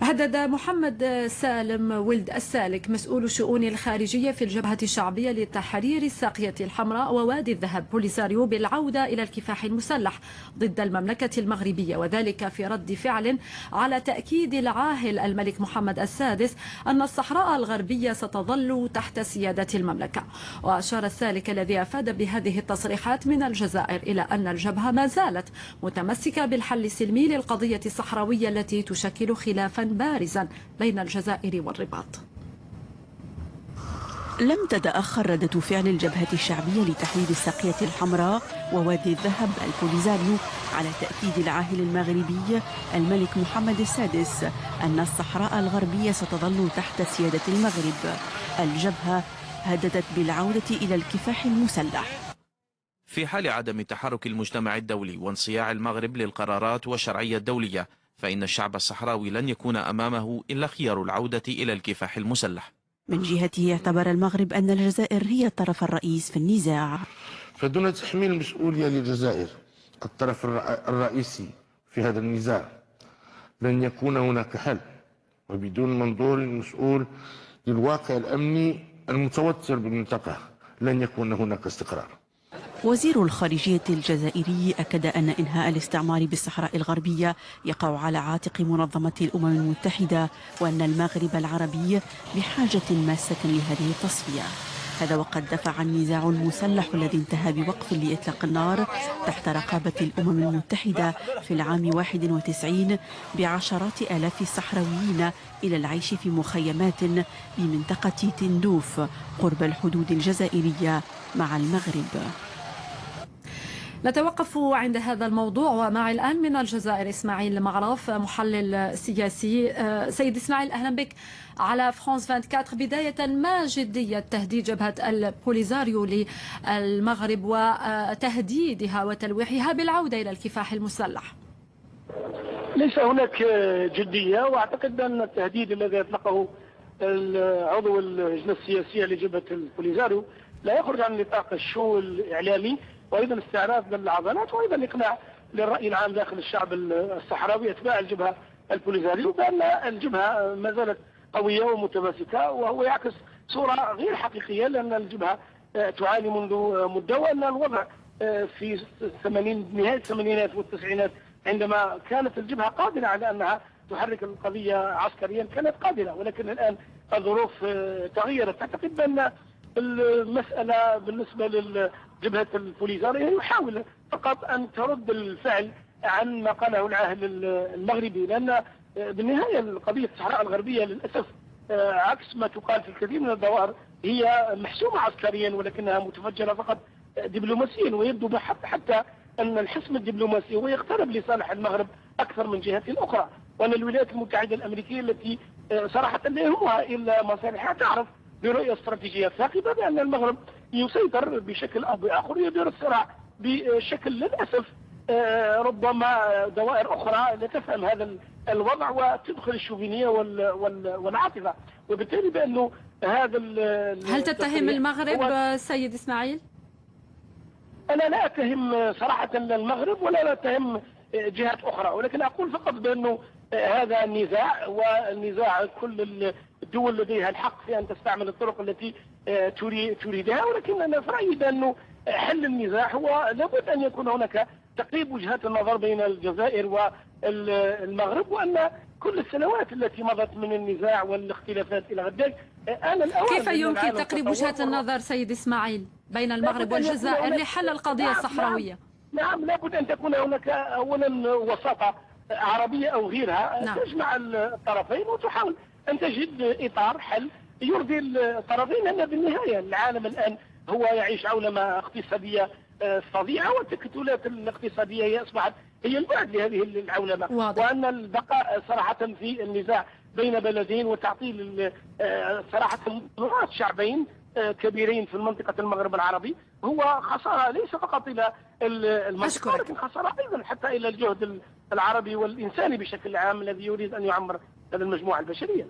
هدد محمد سالم ولد السالك مسؤول الشؤون الخارجية في الجبهة الشعبية لتحرير الساقية الحمراء ووادي الذهب بوليساريو بالعودة إلى الكفاح المسلح ضد المملكة المغربية، وذلك في رد فعل على تأكيد العاهل الملك محمد السادس أن الصحراء الغربية ستظل تحت سيادة المملكة. وأشار السالك الذي أفاد بهذه التصريحات من الجزائر إلى أن الجبهة ما زالت متمسكة بالحل السلمي للقضية الصحراوية التي تشكل خلافا بارزا بين الجزائر والرباط. لم تتأخر ردة فعل الجبهة الشعبية لتحرير الساقية الحمراء ووادي الذهب البوليزاريو على تأكيد العاهل المغربي الملك محمد السادس أن الصحراء الغربية ستظل تحت سيادة المغرب. الجبهة هددت بالعودة إلى الكفاح المسلح في حال عدم تحرك المجتمع الدولي وانصياع المغرب للقرارات والشرعية الدولية، فإن الشعب الصحراوي لن يكون أمامه إلا خيار العودة إلى الكفاح المسلح. من جهته اعتبر المغرب أن الجزائر هي الطرف الرئيس في النزاع، فدون تحميل المسؤولية للجزائر الطرف الرئيسي في هذا النزاع لن يكون هناك حل، وبدون منظور مسؤول للواقع الأمني المتوتر بالمنطقة لن يكون هناك استقرار. وزير الخارجية الجزائري أكد أن إنهاء الاستعمار بالصحراء الغربية يقع على عاتق منظمة الأمم المتحدة، وأن المغرب العربي بحاجة ماسة لهذه التصفية. هذا وقد دفع النزاع المسلح الذي انتهى بوقف لإطلاق النار تحت رقابة الأمم المتحدة في العام 91 بعشرات آلاف الصحراويين إلى العيش في مخيمات بمنطقة تندوف قرب الحدود الجزائرية مع المغرب. نتوقف عند هذا الموضوع، ومعي الآن من الجزائر إسماعيل معرف محلل سياسي. سيد إسماعيل، أهلا بك على فرانس 24. بداية، ما جدية تهديد جبهة البوليزاريو للمغرب وتهديدها وتلويحها بالعودة إلى الكفاح المسلح؟ ليس هناك جدية، وأعتقد أن التهديد الذي أطلقه عضو اللجنة السياسية لجبهة البوليزاريو لا يخرج عن نطاق الشو الإعلامي، وايضا استعراض للعضلات، وايضا اقناع للراي العام داخل الشعب الصحراوي اتباع الجبهه البوليزاريو بان الجبهه ما زالت قويه ومتماسكه، وهو يعكس صوره غير حقيقيه، لان الجبهه تعاني منذ مده، وان الوضع في نهايه الثمانينات والتسعينات عندما كانت الجبهه قادره على انها تحرك القضيه عسكريا كانت قادره، ولكن الان الظروف تغيرت. اعتقد بان المسألة بالنسبة لجبهة البوليزاريو يحاول فقط أن ترد الفعل عن ما قاله العاهل المغربي، لأن بالنهاية قضية الصحراء الغربية للأسف عكس ما تقال في الكثير من الظواهر هي محسومة عسكريا، ولكنها متفجرة فقط دبلوماسيا، ويبدو حتى أن الحسم الدبلوماسي هو يقترب لصالح المغرب أكثر من جهة أخرى، وأن الولايات المتحدة الأمريكية التي صراحة لا يهمها إلا مصالحها تعرف برؤية استراتيجية ثاقبة بأن المغرب يسيطر بشكل أو بآخر، يدير الصراع بشكل للأسف ربما دوائر أخرى لا تفهم هذا الوضع وتدخل الشوفينية والعاطفة، وبالتالي بأنه هذا هل تتهم المغرب سيد إسماعيل؟ أنا لا أتهم صراحة المغرب ولا أتهم جهات أخرى، ولكن أقول فقط بأنه هذا النزاع، والنزاع كل الدول لديها الحق في أن تستعمل الطرق التي تريدها، ولكن أنا في رأيي بأنه حل النزاع هو لابد أن يكون هناك تقريب وجهات النظر بين الجزائر والمغرب، وأن كل السنوات التي مضت من النزاع والاختلافات إلى غير ذلك كيف يمكن تقريب وجهات النظر سيد إسماعيل بين المغرب والجزائر لحل القضية الصحراوية؟ نعم، لابد أن تكون هناك أولا وساطة عربية أو غيرها تجمع الطرفين وتحاول أن تجد إطار حل يرضي الطرفين، لأن بالنهاية العالم الآن هو يعيش عولمة اقتصادية فظيعة، والتكتلات الاقتصادية هي أصبحت هي البعد لهذه العولمة، وأن البقاء صراحة في النزاع بين بلدين وتعطيل صراحة ضغوط شعبين كبيرين في منطقة المغرب العربي هو خسارة ليس فقط إلى المنطقة، ولكن خسارة أيضا حتى إلى الجهد العربي والإنساني بشكل عام الذي يريد أن يعمر هذه المجموعة البشرية.